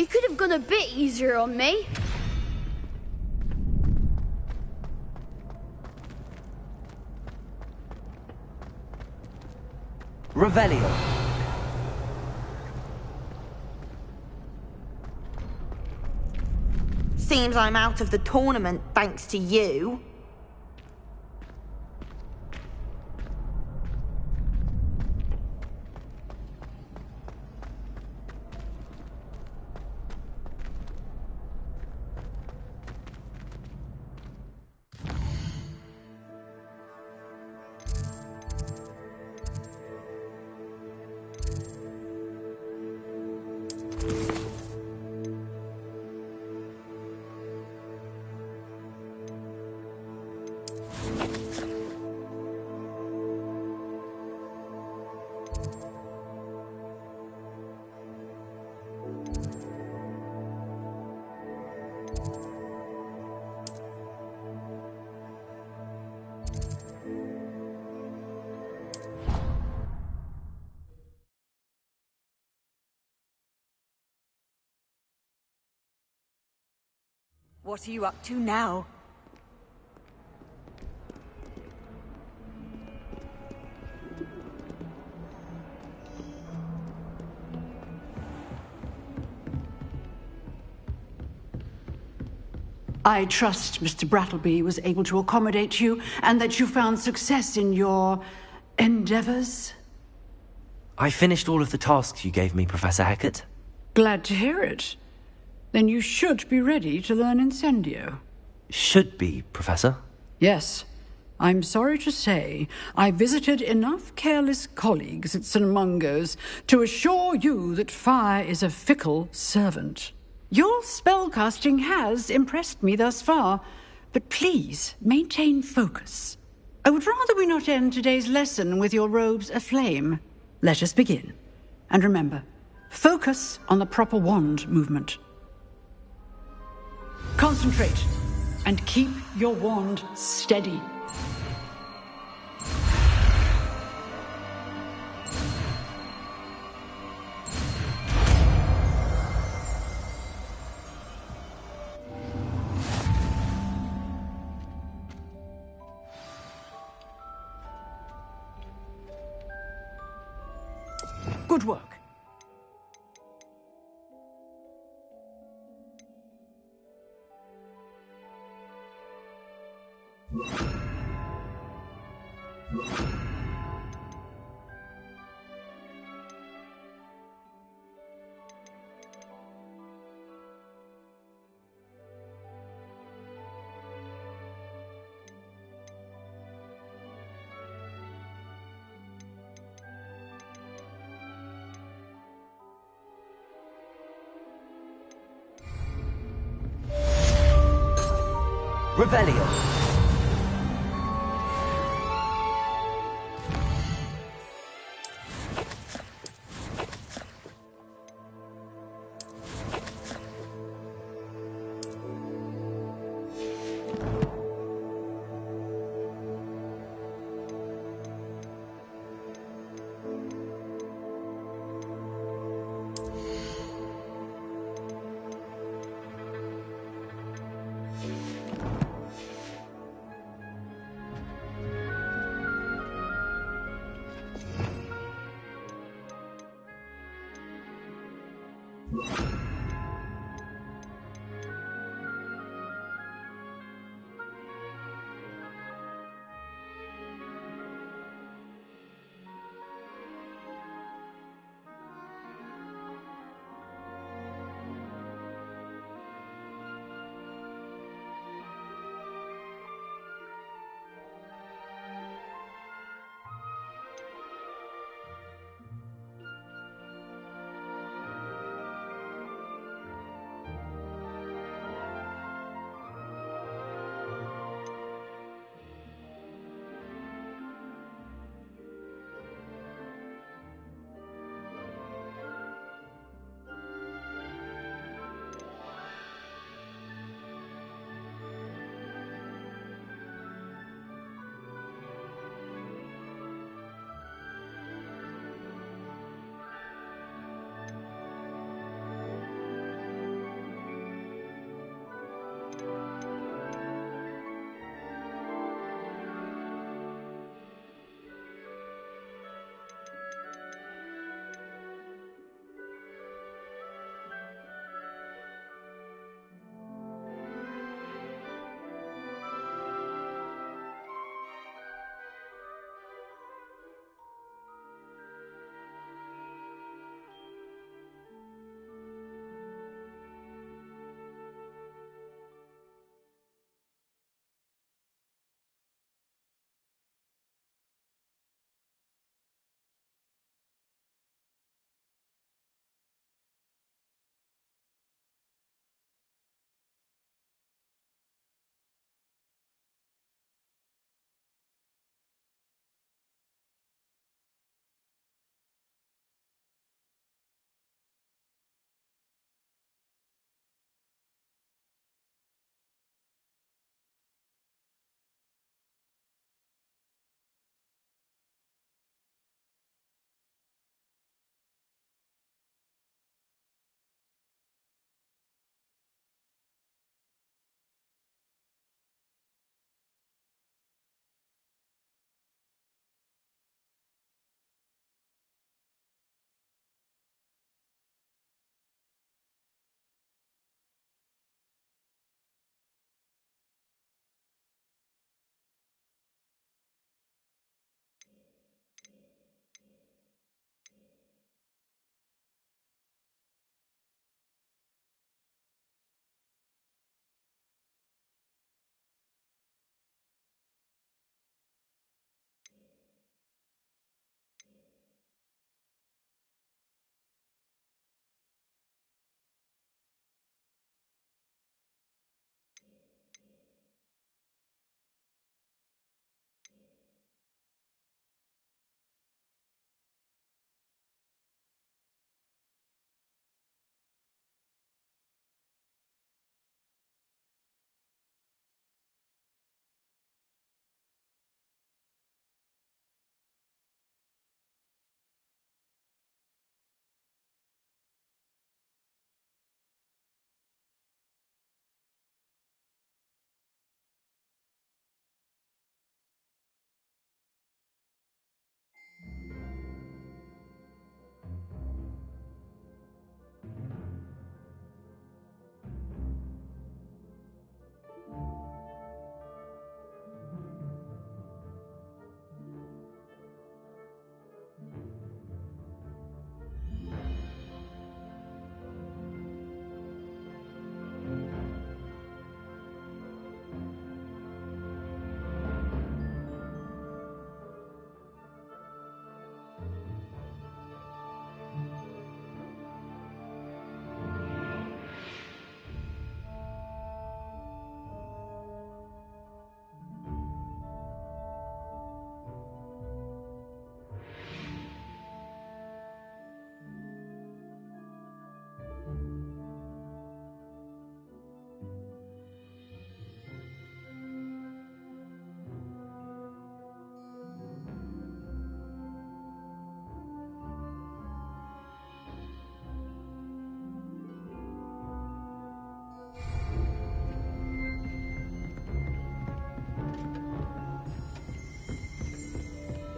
could have gone a bit easier on me. Revelio. Seems I'm out of the tournament thanks to you. What are you up to now? I trust Mr. Brattleby was able to accommodate you, and that you found success in your endeavors. I finished all of the tasks you gave me, Professor Hecat. Glad to hear it. Then you should be ready to learn Incendio. Should be, Professor. Yes. I'm sorry to say, I visited enough careless colleagues at St. Mungo's to assure you that fire is a fickle servant. Your spellcasting has impressed me thus far, but please maintain focus. I would rather we not end today's lesson with your robes aflame. Let us begin. And remember, focus on the proper wand movement. Concentrate, and keep your wand steady. Good work. Revelio.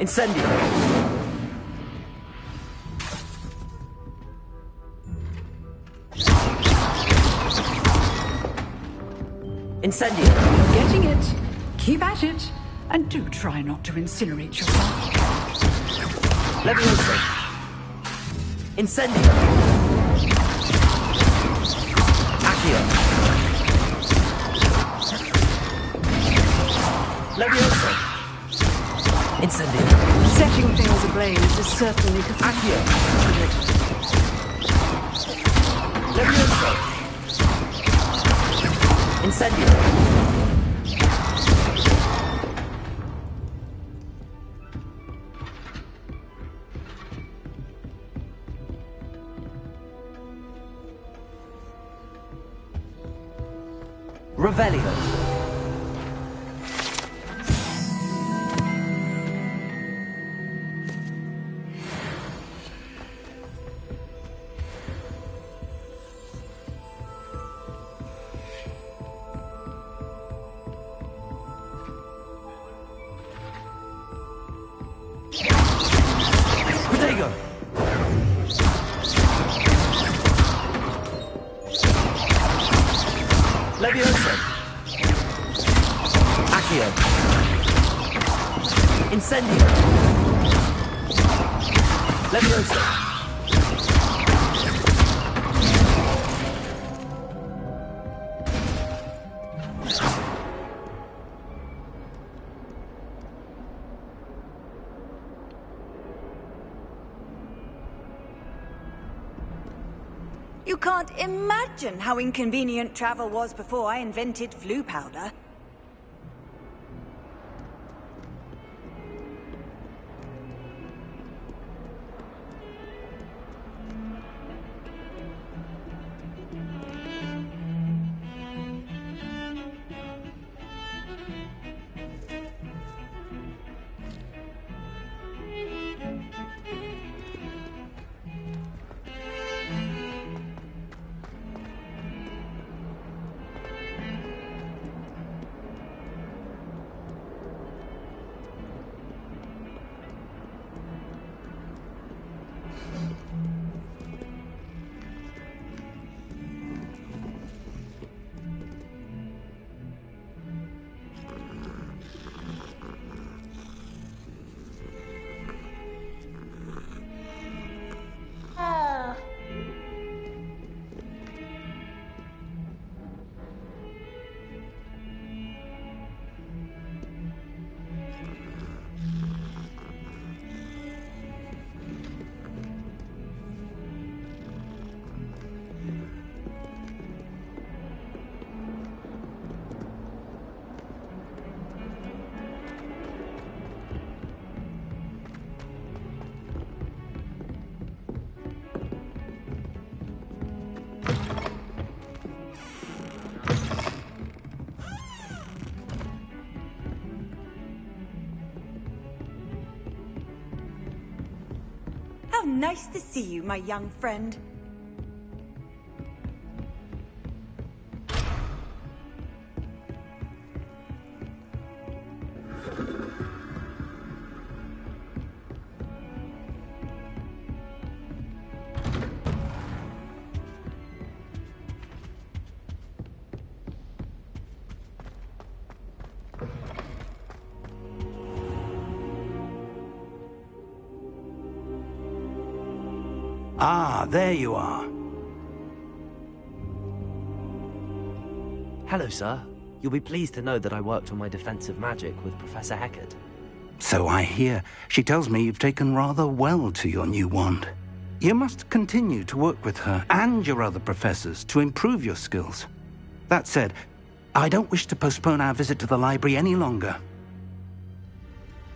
Incendio! Incendio! You're getting it. Keep at it. And do try not to incinerate yourself. Levioso! Incendio! Accio! Levioso! Incendio! Setting things ablaze is certainly Accio! Levioso! Incendio! Revelio. Protego. Levioso. Accio. Incendio. Levioso. You can't imagine how inconvenient travel was before I invented flu powder. How nice to see you, my young friend. Ah, there you are. Hello, sir. You'll be pleased to know that I worked on my defensive magic with Professor Heckard. So I hear. She tells me you've taken rather well to your new wand. You must continue to work with her and your other professors to improve your skills. That said, I don't wish to postpone our visit to the library any longer.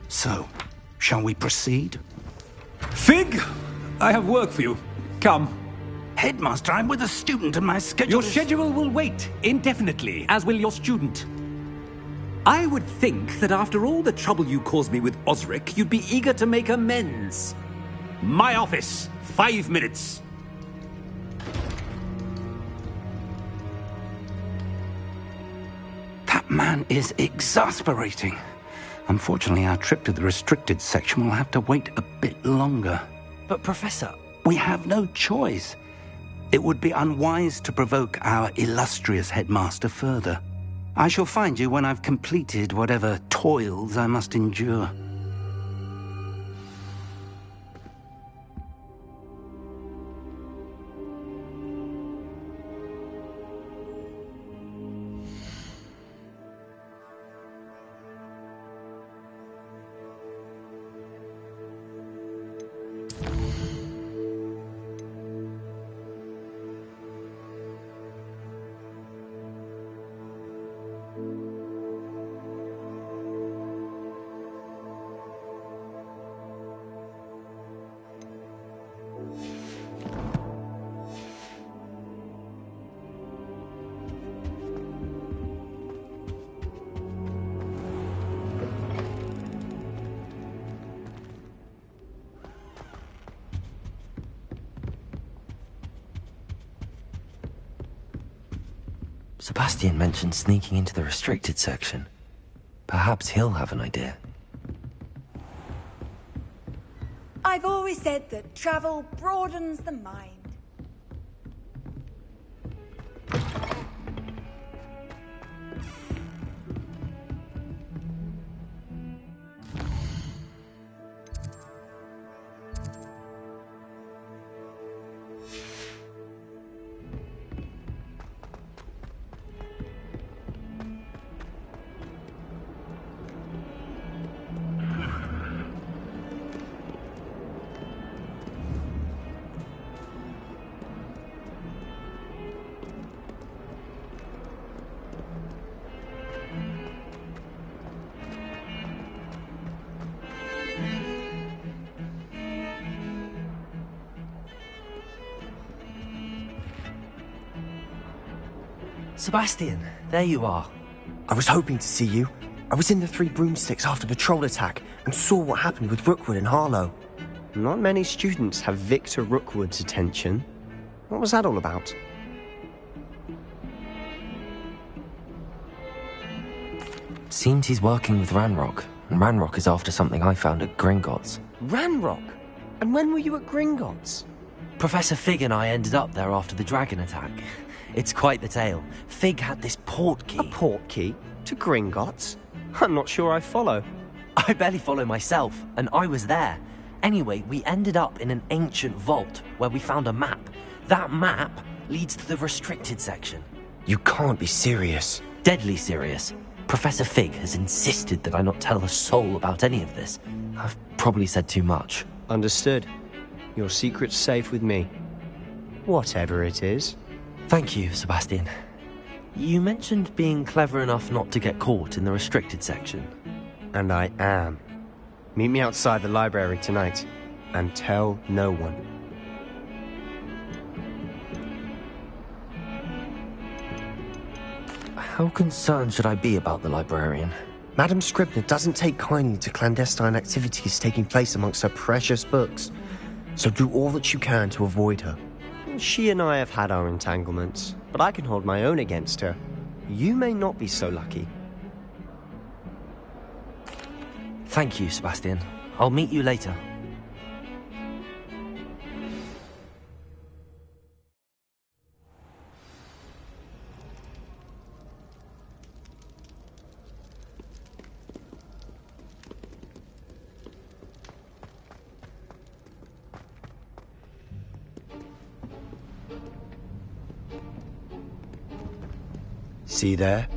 So, shall we proceed? Fig! I have work for you. Come. Headmaster, I'm with a student and my schedule Your is... schedule will wait indefinitely, as will your student. I would think that after all the trouble you caused me with Osric, you'd be eager to make amends. My office, 5 minutes. That man is exasperating. Unfortunately, our trip to the restricted section will have to wait a bit longer. But Professor... We have no choice. It would be unwise to provoke our illustrious headmaster further. I shall find you when I've completed whatever toils I must endure. Sebastian mentioned sneaking into the restricted section. Perhaps he'll have an idea. I've always said that travel broadens the mind. Sebastian, there you are. I was hoping to see you. I was in the Three Broomsticks after the troll attack and saw what happened with Rookwood and Harlow. Not many students have Victor Rookwood's attention. What was that all about? Seems he's working with Ranrock, and Ranrock is after something I found at Gringotts. Ranrock? And when were you at Gringotts? Professor Fig and I ended up there after the dragon attack. It's quite the tale. Fig had this port key. A port key? To Gringotts? I'm not sure I follow. I barely follow myself, and I was there. Anyway, we ended up in an ancient vault where we found a map. That map leads to the restricted section. You can't be serious. Deadly serious. Professor Fig has insisted that I not tell a soul about any of this. I've probably said too much. Understood. Your secret's safe with me. Whatever it is. Thank you, Sebastian. You mentioned being clever enough not to get caught in the restricted section. And I am. Meet me outside the library tonight, and tell no one. How concerned should I be about the librarian? Madam Scribner doesn't take kindly to clandestine activities taking place amongst her precious books. So do all that you can to avoid her. She and I have had our entanglements, but I can hold my own against her. You may not be so lucky. Thank you, Sebastian. I'll meet you later. See there?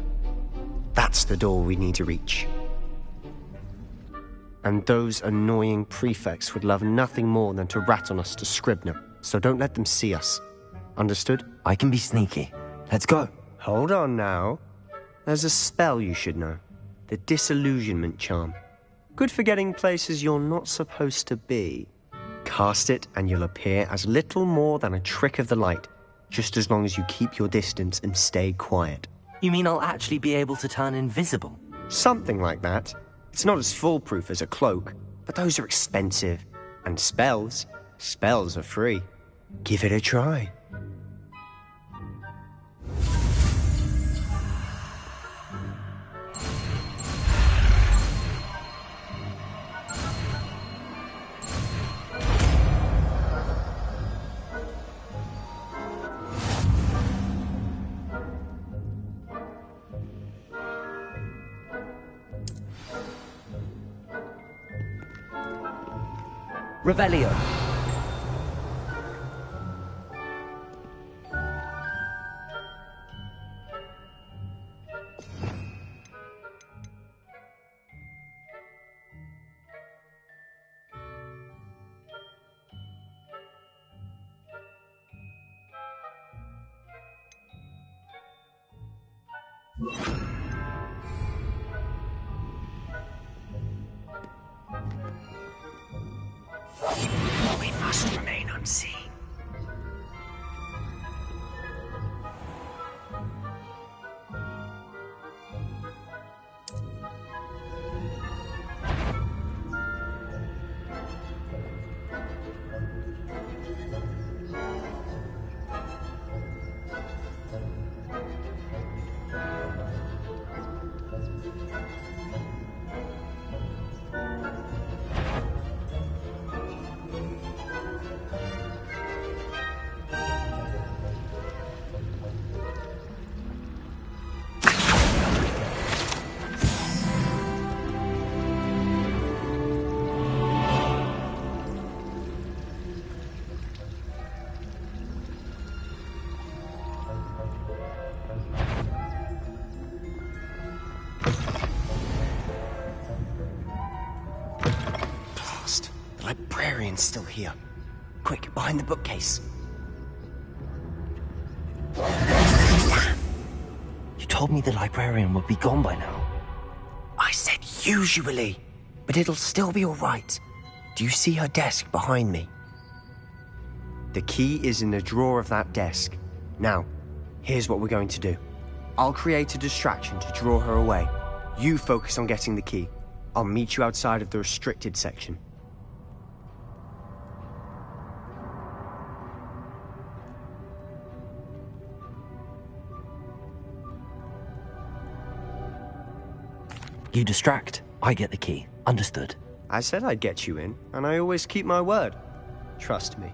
That's the door we need to reach. And those annoying prefects would love nothing more than to rat on us to Scribner, so don't let them see us. Understood? I can be sneaky. Let's go. Hold on now. There's a spell you should know. The Disillusionment Charm. Good for getting places you're not supposed to be. Cast it and you'll appear as little more than a trick of the light, just as long as you keep your distance and stay quiet. You mean I'll actually be able to turn invisible? Something like that. It's not as foolproof as a cloak, but those are expensive. And spells are free. Give it a try. Revelio. We must remain unseen. The librarian's still here. Quick, behind the bookcase. You told me the librarian would be gone by now. I said usually, but it'll still be all right. Do you see her desk behind me? The key is in the drawer of that desk. Now, here's what we're going to do. I'll create a distraction to draw her away. You focus on getting the key. I'll meet you outside of the restricted section. You distract, I get the key. Understood. I said I'd get you in, and I always keep my word. Trust me.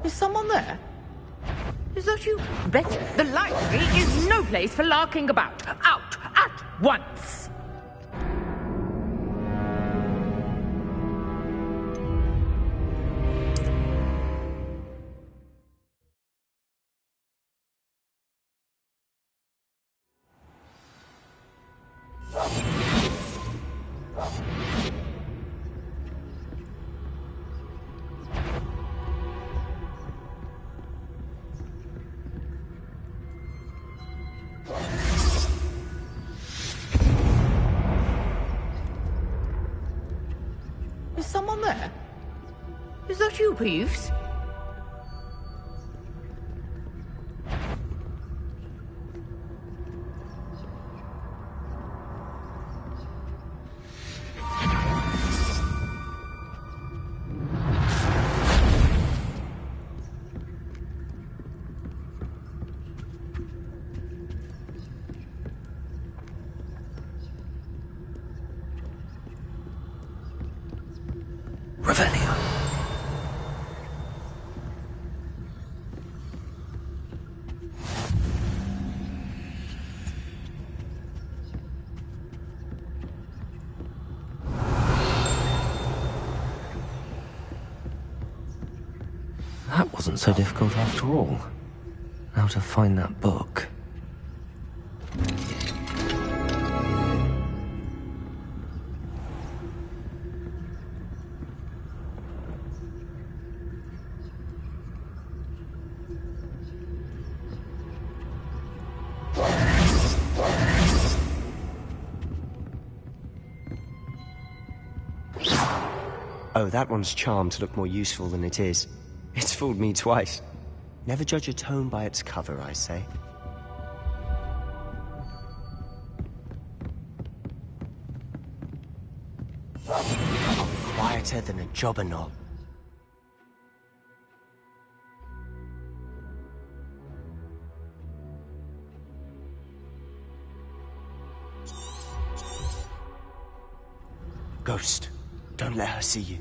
Is someone there? Is that you? Better. The library is no place for larking about. Out at once! Is someone there? Is that you, Peeves? Revelio. That wasn't so difficult after all. How to find that book. Oh, that one's charmed to look more useful than it is. It's fooled me twice. Never judge a tome by its cover, I say. I'll be quieter than a jobber knob. Ghost, don't let her see you.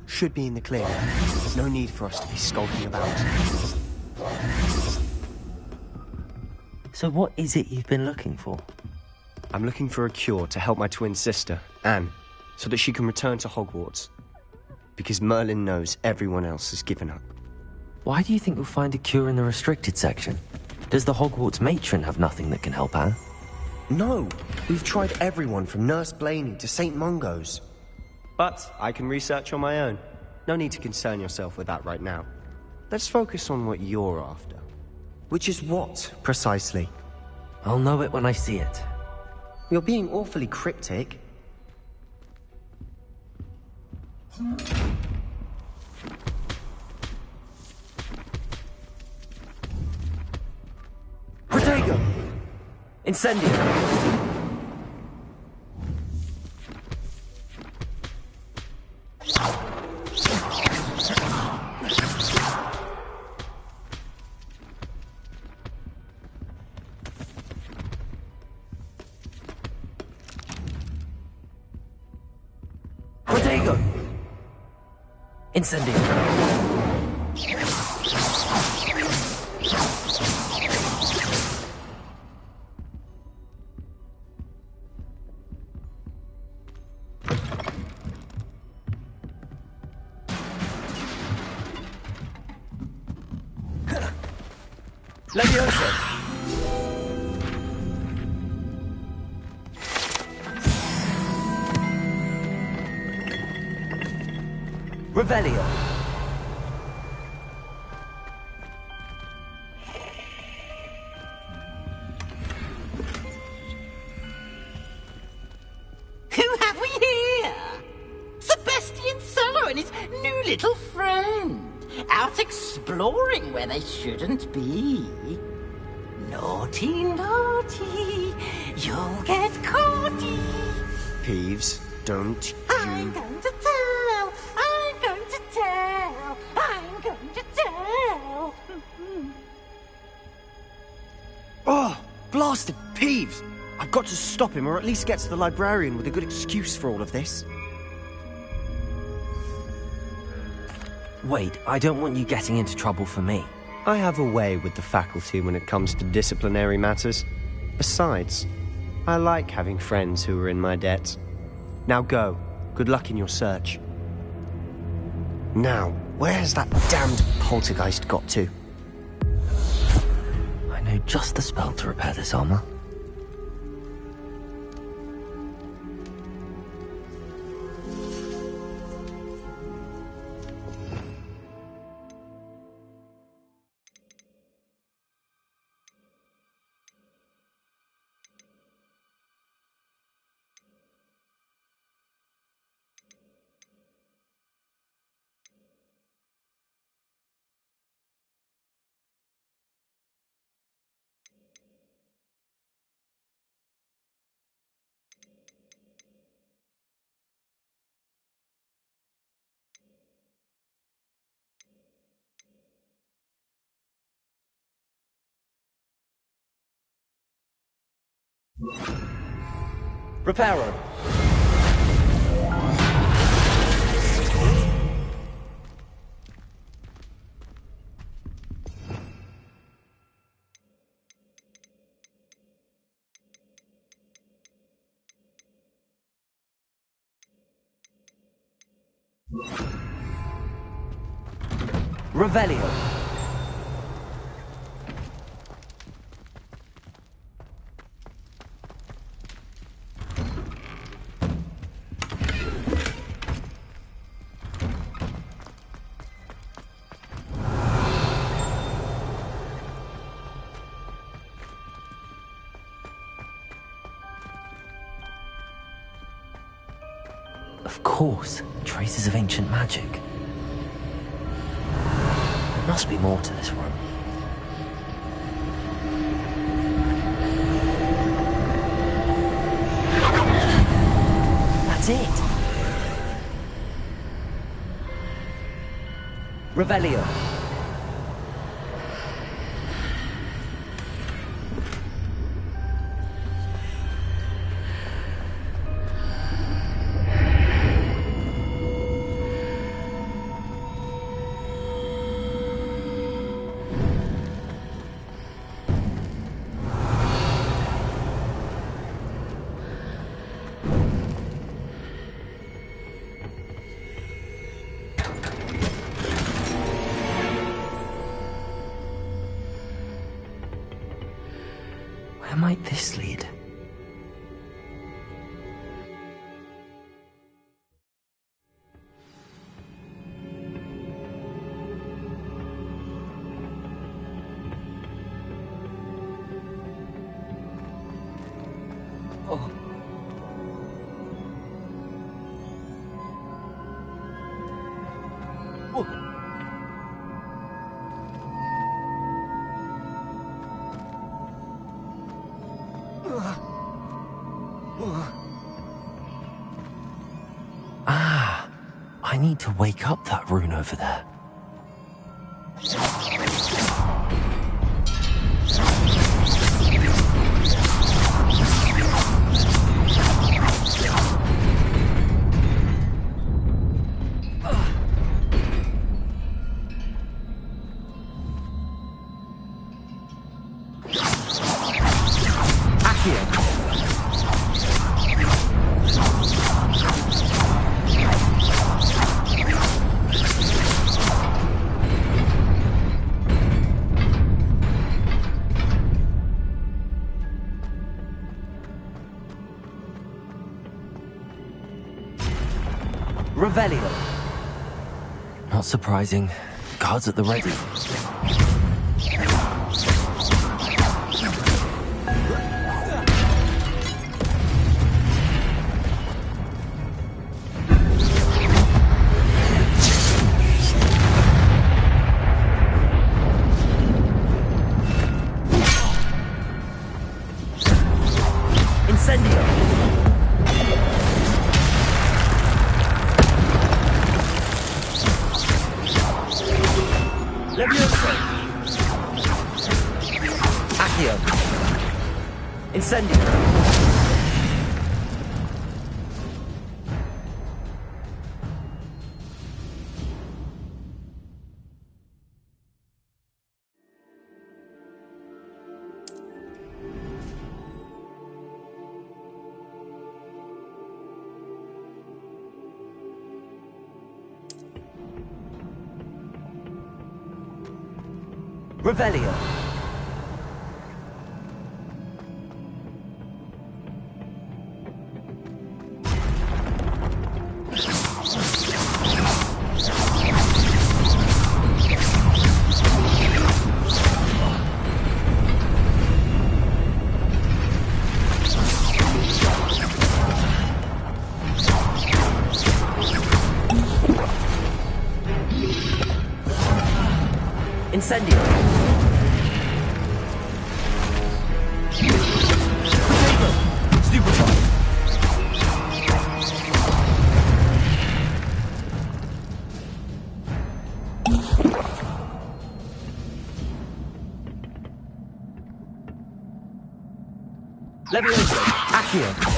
Should be in the clear. No need for us to be skulking about. So what is it you've been looking for? I'm looking for a cure to help my twin sister, Anne, so that she can return to Hogwarts. Because Merlin knows everyone else has given up. Why do you think we'll find a cure in the restricted section? Does the Hogwarts matron have nothing that can help Anne? No! We've tried everyone from Nurse Blaney to St. Mungo's. But I can research on my own. No need to concern yourself with that right now. Let's focus on what you're after. Which is what, precisely? I'll know it when I see it. You're being awfully cryptic. Protego! Incendio! Protego! Incendio! Leviosa! Revelio! Who have we here? Sebastian Solo and his new little friend. Out exploring where they shouldn't be. Naughty, naughty, you'll get caughty. Peeves, don't I'm going to tell, I'm going to tell, I'm going to tell. Oh, blasted Peeves! I've got to stop him, or at least get to the librarian with a good excuse for all of this. Wait, I don't want you getting into trouble for me. I have a way with the faculty when it comes to disciplinary matters. Besides, I like having friends who are in my debt. Now go. Good luck in your search. Now, where's that damned poltergeist got to? I know just the spell to repair this armor. Reparo! Revelio! Of course, traces of ancient magic. There must be more to this room. That's it! Revelio. Where might this lead? Oh. Oh. Ah, I need to wake up that rune over there. Revelio. Not surprising. Guards at the ready. Incendio. Levioso! Accio! Incendio! Revelio. Incendio. Stupefy. Levioso. Accio.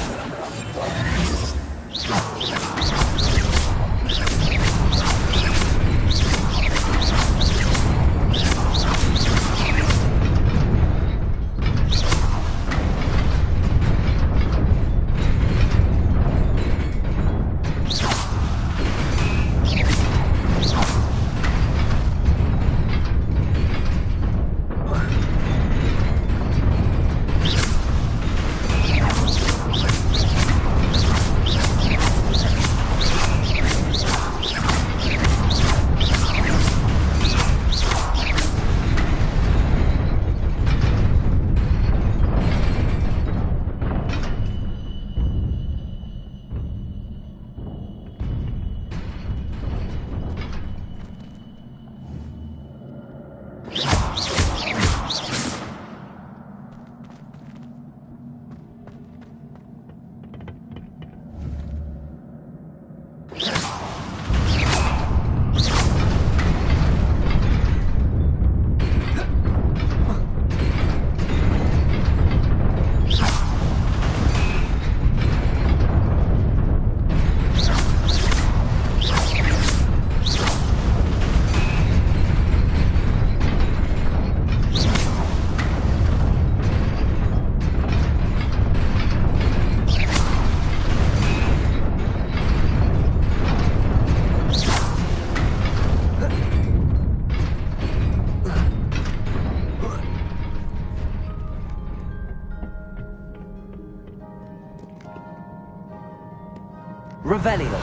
Revelio.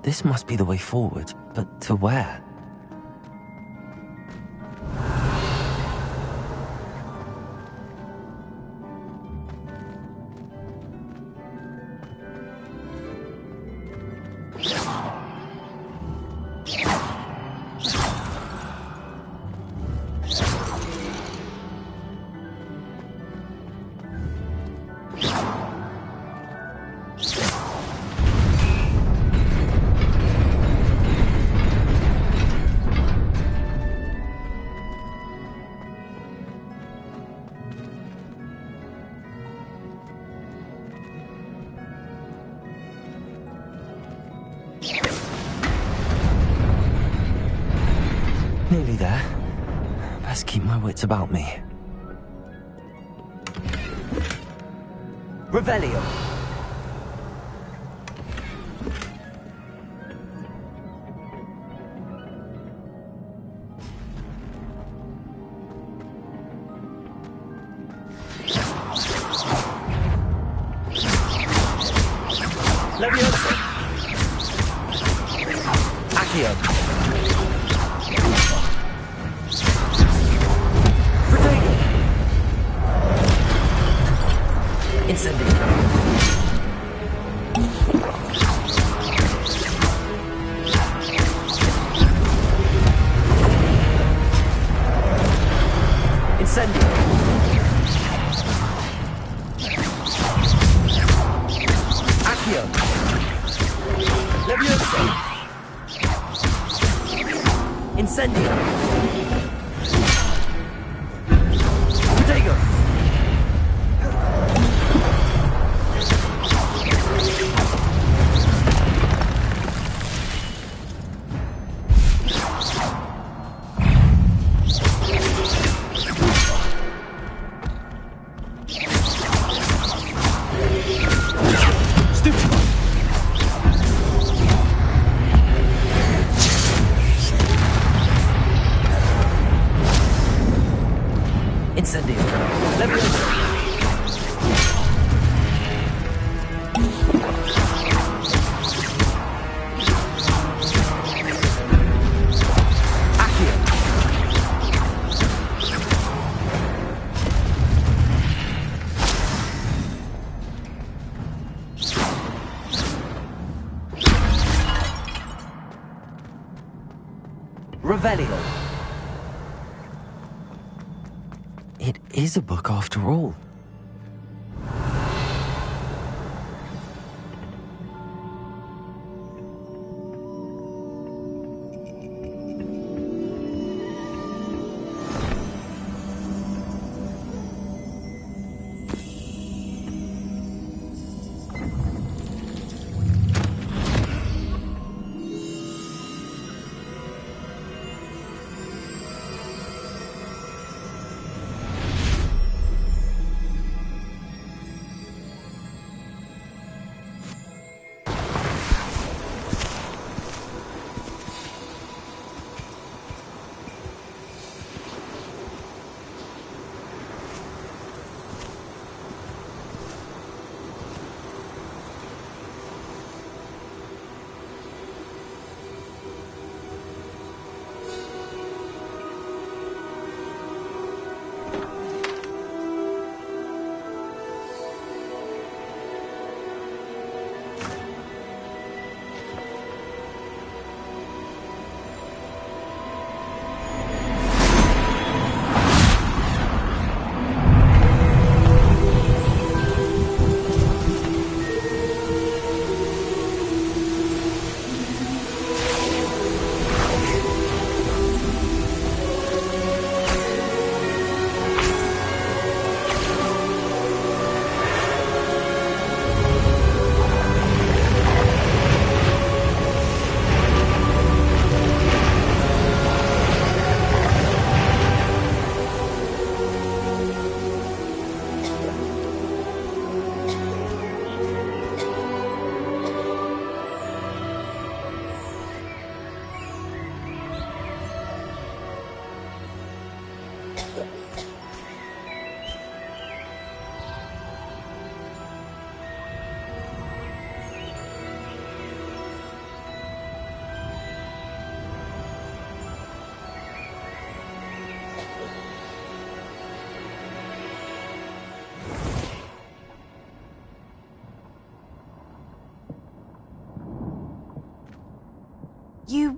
This must be the way forward, but to where? Nearly there. Best keep my wits about me. Revelio. Leviosa. Accio. Incendio. Incendio. Accio. Leviosa. Incendio. Protego. Incendio. Leviosa. Accio. Revelio. It is a book after all.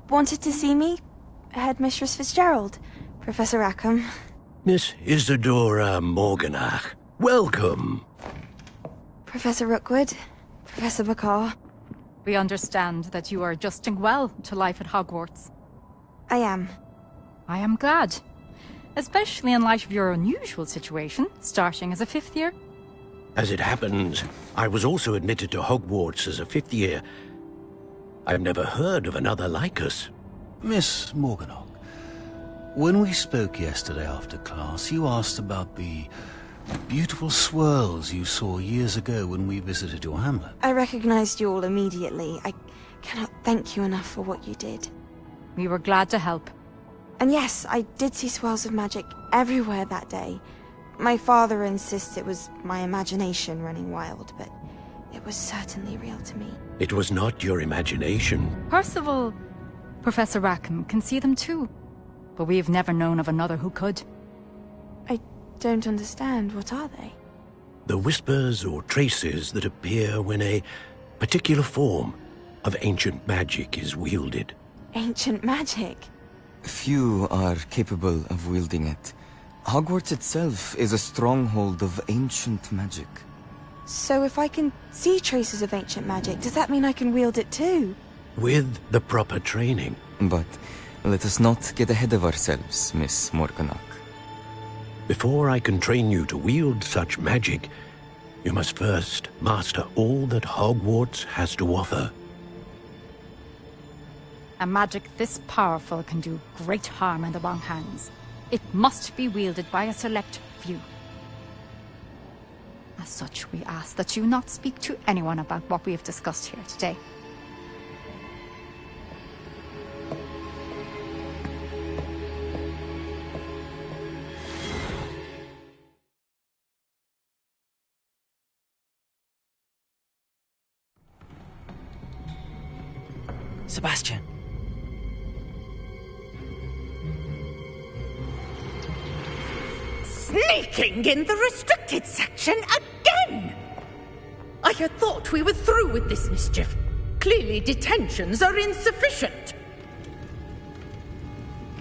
wanted to see me? Headmistress Fitzgerald, Professor Rackham. Miss Isadora Morganach, welcome. Professor Rookwood, Professor Bakar. We understand that you are adjusting well to life at Hogwarts. I am. I am glad. Especially in light of your unusual situation, starting as a 5th year. As it happens, I was also admitted to Hogwarts as a 5th year. I've never heard of another like us. Miss Morganach, when we spoke yesterday after class, you asked about the beautiful swirls you saw years ago when we visited your hamlet. I recognized you all immediately. I cannot thank you enough for what you did. We were glad to help. And yes, I did see swirls of magic everywhere that day. My father insists it was my imagination running wild, but it was certainly real to me. It was not your imagination. Percival, Professor Rackham can see them too. But we have never known of another who could. I don't understand. What are they? The whispers or traces that appear when a particular form of ancient magic is wielded. Ancient magic? Few are capable of wielding it. Hogwarts itself is a stronghold of ancient magic. So if I can see traces of ancient magic, does that mean I can wield it too? With the proper training. But let us not get ahead of ourselves, Miss Morganach. Before I can train you to wield such magic, you must first master all that Hogwarts has to offer. A magic this powerful can do great harm in the wrong hands. It must be wielded by a select few. As such, we ask that you not speak to anyone about what we have discussed here today. Sebastian. Sneaking in the restricted section again! I had thought we were through with this mischief. Clearly detentions are insufficient.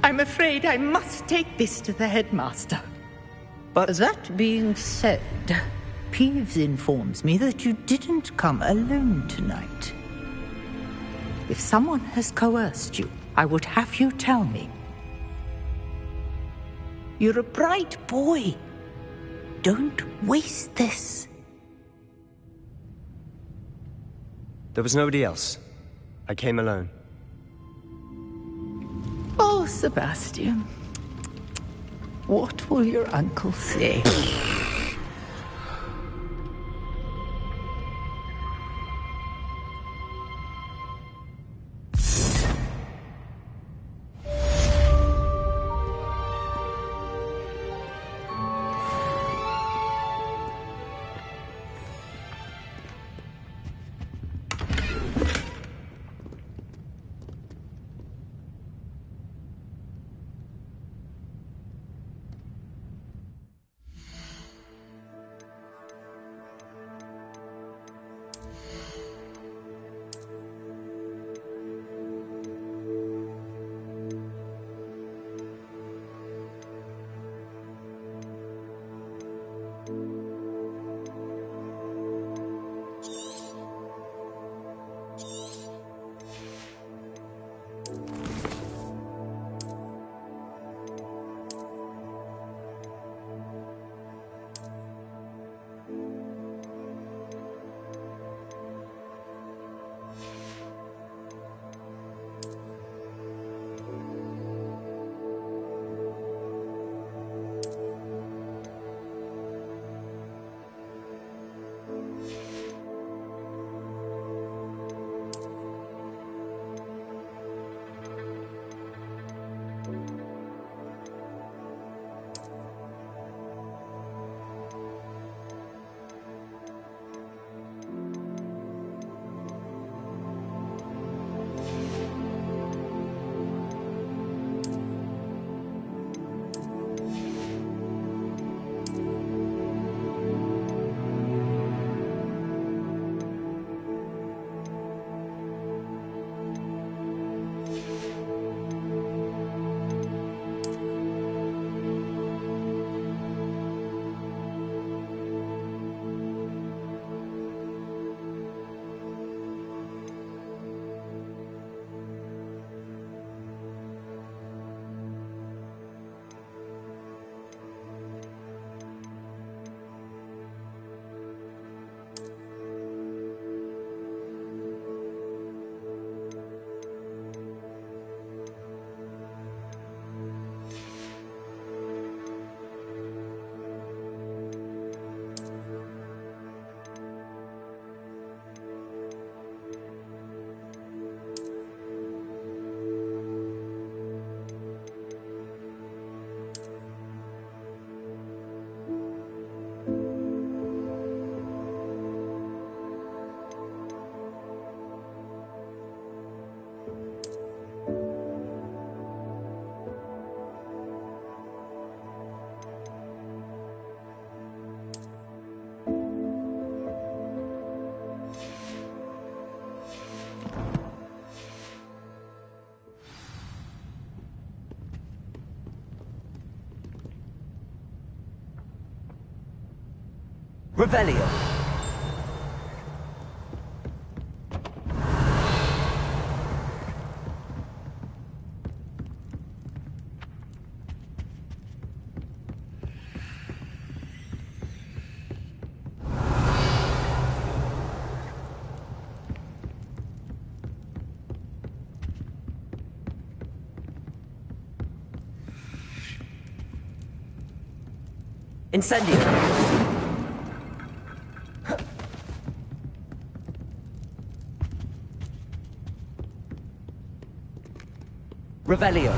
I'm afraid I must take this to the headmaster. But that being said, Peeves informs me that you didn't come alone tonight. If someone has coerced you, I would have you tell me. You're a bright boy. Don't waste this. There was nobody else. I came alone. Oh, Sebastian. What will your uncle say? Revelio. Incendio. Revelio.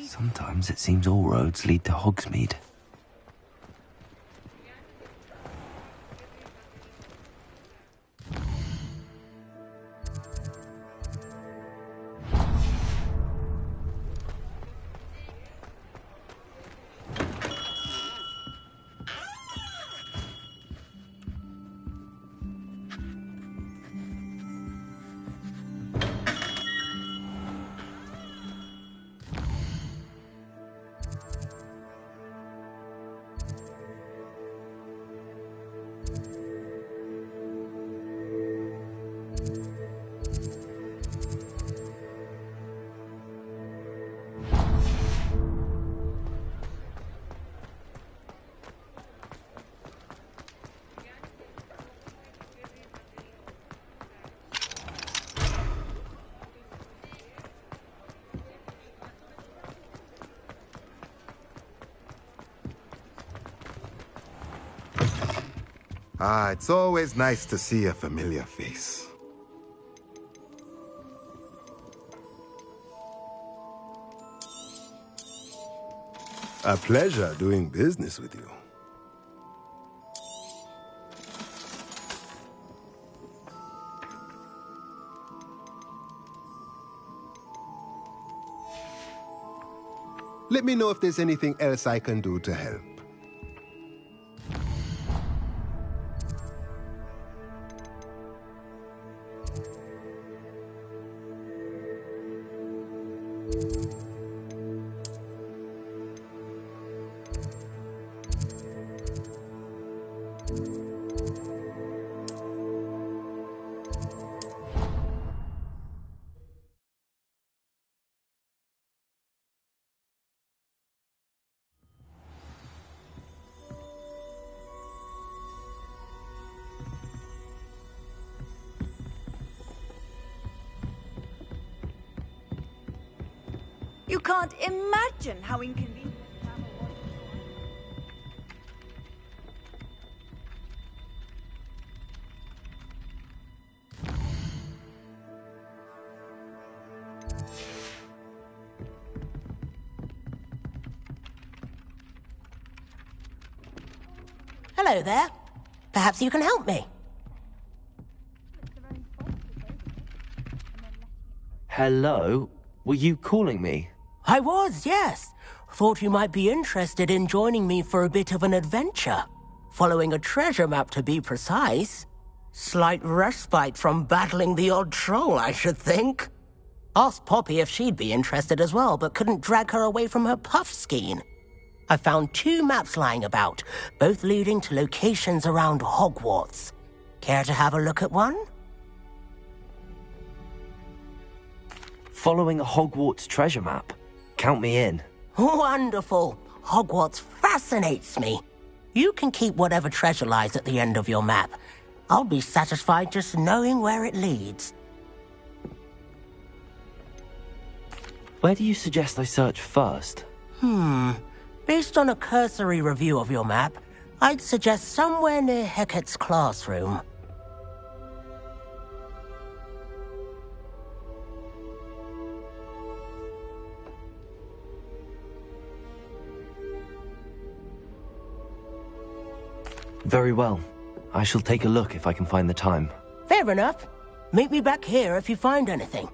Sometimes it seems all roads lead to Hogsmeade. Ah, it's always nice to see a familiar face. A pleasure doing business with you. Let me know if there's anything else I can do to help. You can't imagine how inconvenient travel was. Hello there. Perhaps you can help me. Hello? Were you calling me? I was, yes. Thought you might be interested in joining me for a bit of an adventure. Following a treasure map, to be precise. Slight respite from battling the odd troll, I should think. Asked Poppy if she'd be interested as well, but couldn't drag her away from her puff skein. I found 2 maps lying about, both leading to locations around Hogwarts. Care to have a look at one? Following a Hogwarts treasure map? Count me in. Wonderful. Hogwarts fascinates me. You can keep whatever treasure lies at the end of your map. I'll be satisfied just knowing where it leads. Where do you suggest I search first? Based on a cursory review of your map, I'd suggest somewhere near Hecat's classroom. Very well. I shall take a look if I can find the time. Fair enough. Meet me back here if you find anything.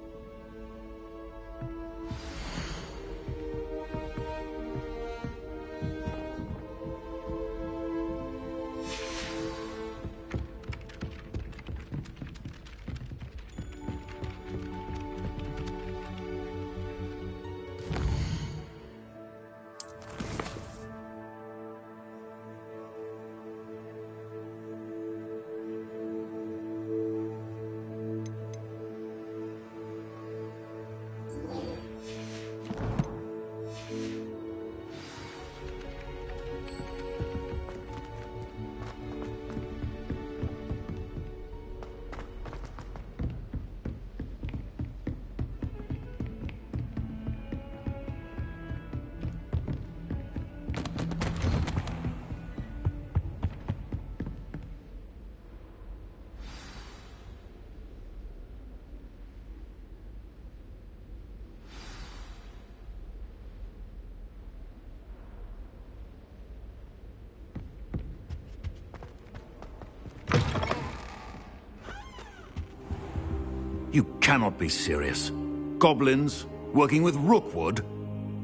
You cannot be serious. Goblins working with Rookwood?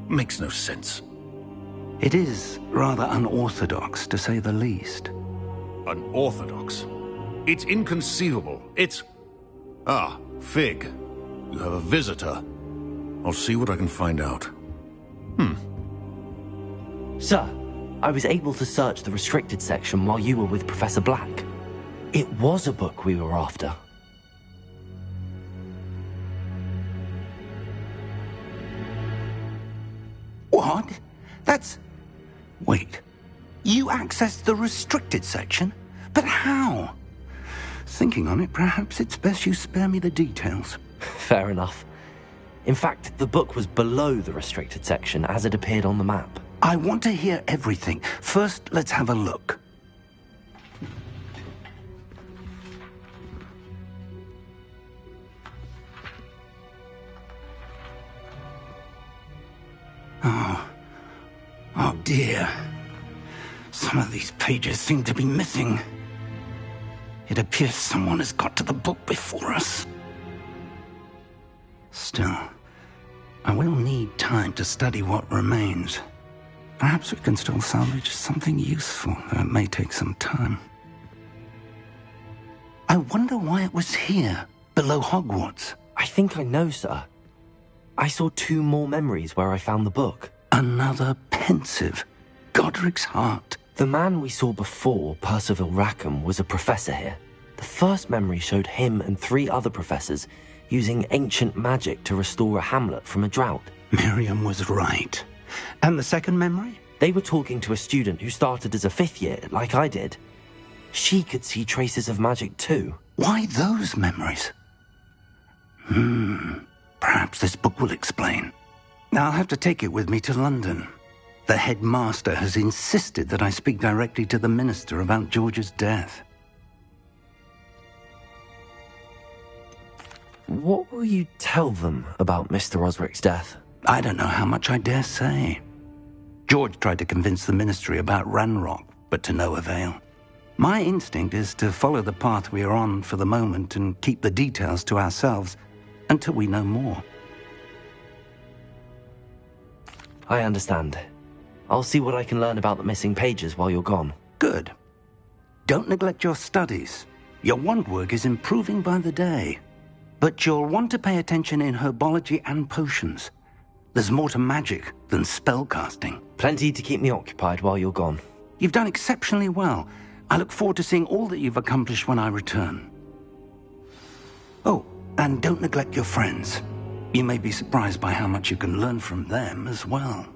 Makes no sense. It is rather unorthodox, to say the least. Unorthodox? It's inconceivable. It's... Ah, Fig. You have a visitor. I'll see what I can find out. Sir, I was able to search the restricted section while you were with Professor Black. It was a book we were after. What? That's... Wait. You accessed the restricted section? But how? Thinking on it, perhaps it's best you spare me the details. Fair enough. In fact, the book was below the restricted section as it appeared on the map. I want to hear everything. First, let's have a look. Oh dear. Some of these pages seem to be missing. It appears someone has got to the book before us. Still, I will need time to study what remains. Perhaps we can still salvage something useful, though it may take some time. I wonder why it was here, below Hogwarts. I think I know, sir. I saw 2 more memories where I found the book. Another pensive. Godric's heart. The man we saw before, Percival Rackham, was a professor here. The first memory showed him and 3 other professors using ancient magic to restore a hamlet from a drought. Miriam was right. And the second memory? They were talking to a student who started as a 5th year, like I did. She could see traces of magic too. Why those memories? Perhaps this book will explain. I'll have to take it with me to London. The headmaster has insisted that I speak directly to the minister about George's death. What will you tell them about Mr. Osric's death? I don't know how much I dare say. George tried to convince the ministry about Ranrock, but to no avail. My instinct is to follow the path we are on for the moment and keep the details to ourselves until we know more. I understand. I'll see what I can learn about the missing pages while you're gone. Good. Don't neglect your studies. Your wand work is improving by the day. But you'll want to pay attention in herbology and potions. There's more to magic than spellcasting. Plenty to keep me occupied while you're gone. You've done exceptionally well. I look forward to seeing all that you've accomplished when I return. Oh, and don't neglect your friends. You may be surprised by how much you can learn from them as well.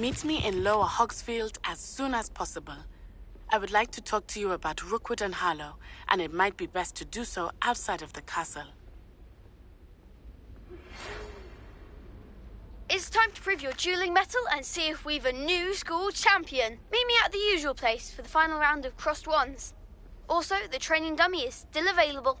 Meet me in Lower Hogsfield as soon as possible. I would like to talk to you about Rookwood and Harlow, and it might be best to do so outside of the castle. It's time to prove your dueling mettle and see if we've a new school champion. Meet me at the usual place for the final round of crossed wands. Also, the training dummy is still available.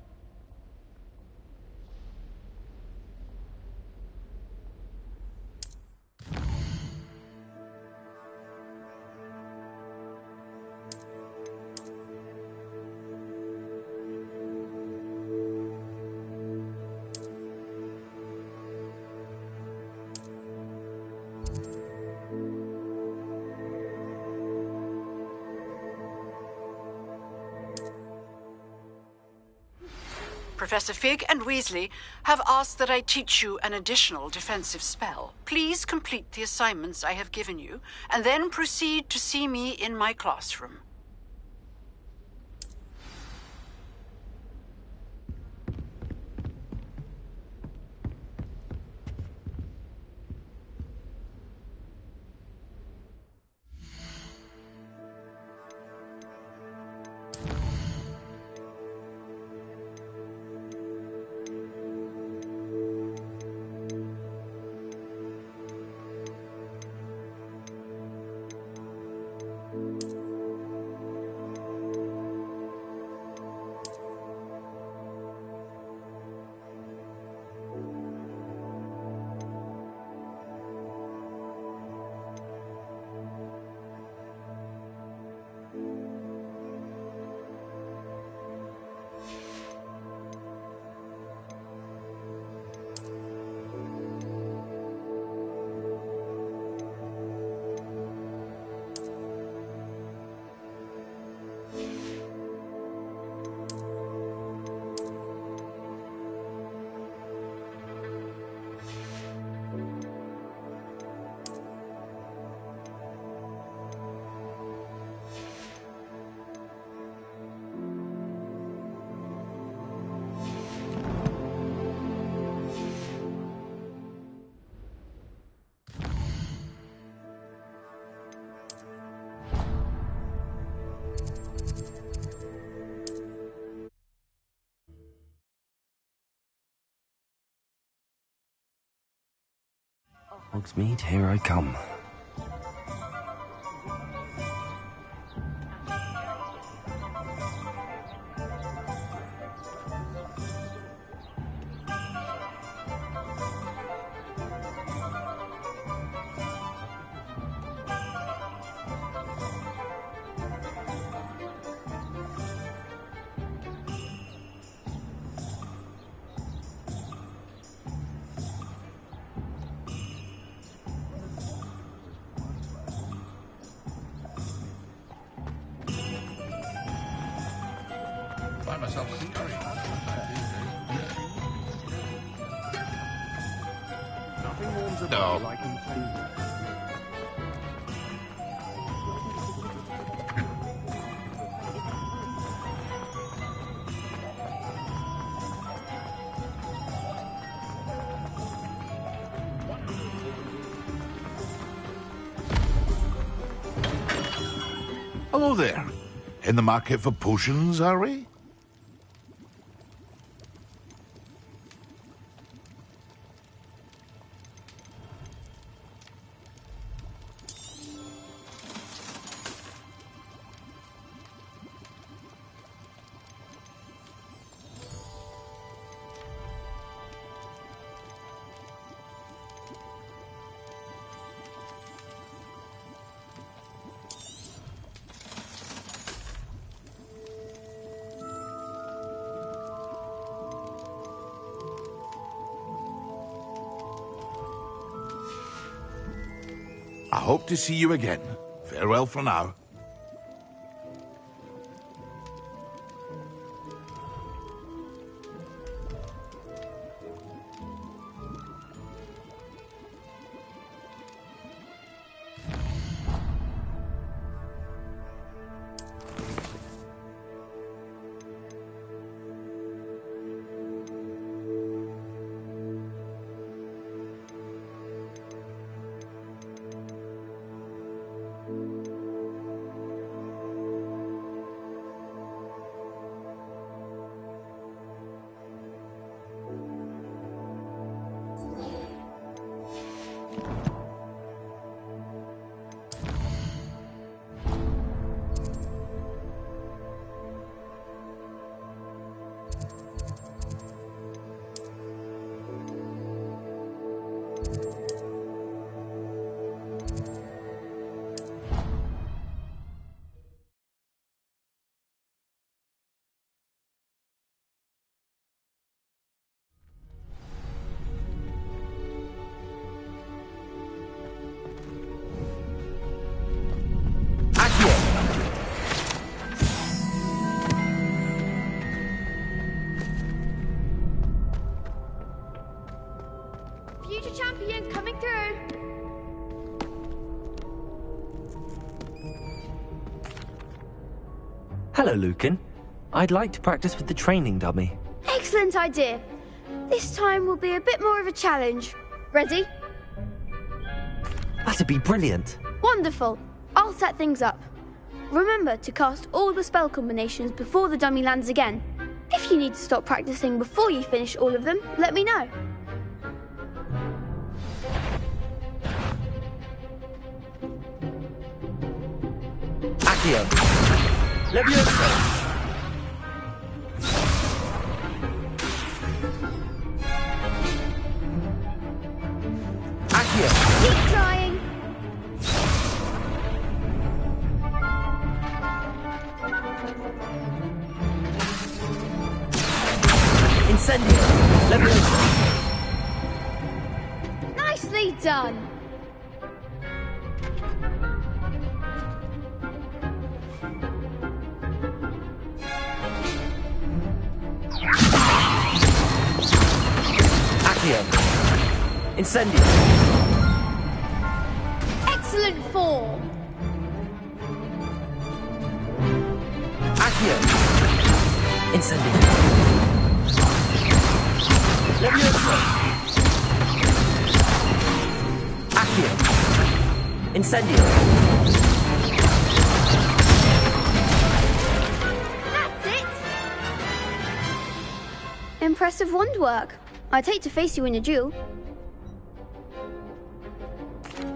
Professor Fig and Weasley have asked that I teach you an additional defensive spell. Please complete the assignments I have given you, and then proceed to see me in my classroom. Hogsmeade, here I come. Find myself scenery. Nothing warms a No. body like improvement. Hello there. In the market for potions, are we? I hope to see you again. Farewell for now. Hello, Lucan. I'd like to practice with the training dummy. Excellent idea. This time will be a bit more of a challenge. Ready? That'd be brilliant. Wonderful. I'll set things up. Remember to cast all the spell combinations before the dummy lands again. If you need to stop practicing before you finish all of them, let me know. Accio. Leviosa. Accio. Keep trying. Incendio. Leviosa. Nicely done. Accio. Incendio. Excellent form. Accio. Incendio. Leviosa. Accio. Incendio. That's it. Impressive wand work. I'd hate to face you in a duel.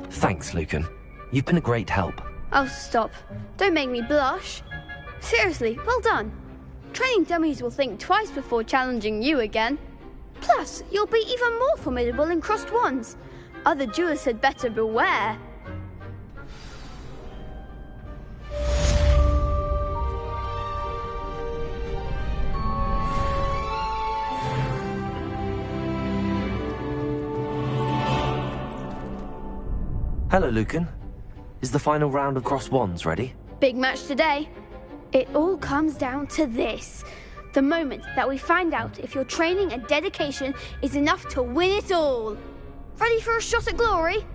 Thanks, Lucan. You've been a great help. Oh, stop. Don't make me blush. Seriously, well done. Training dummies will think twice before challenging you again. Plus, you'll be even more formidable in crossed wands. Other duelists had better beware. Hello, Lucan. Is the final round of crossed wands ready? Big match today. It all comes down to this. The moment that we find out if your training and dedication is enough to win it all. Ready for a shot at glory?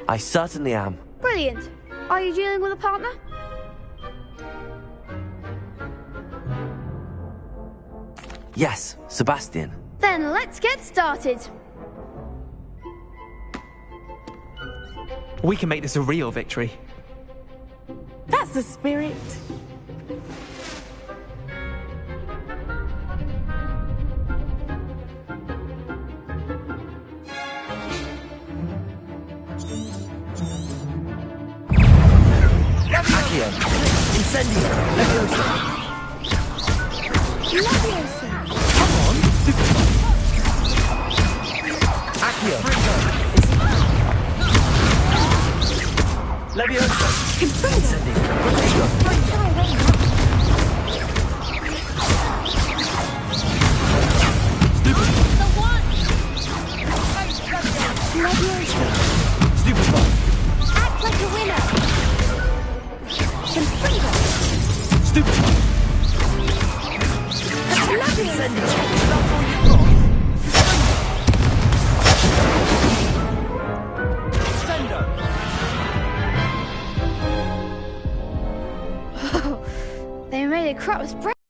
I certainly am. Brilliant. Are you dealing with a partner? Yes, Sebastian. Then let's get started. We can make this a real victory. That's the spirit. Accio. Incendio. Leviosa. Leviosa. Come on. Accio. Leviosa. Incendio. Protego. Stupid. The one. Leviosa. Stupid one. Act like a winner. Confringo. Stupid one. Incendio. They made a crop spread.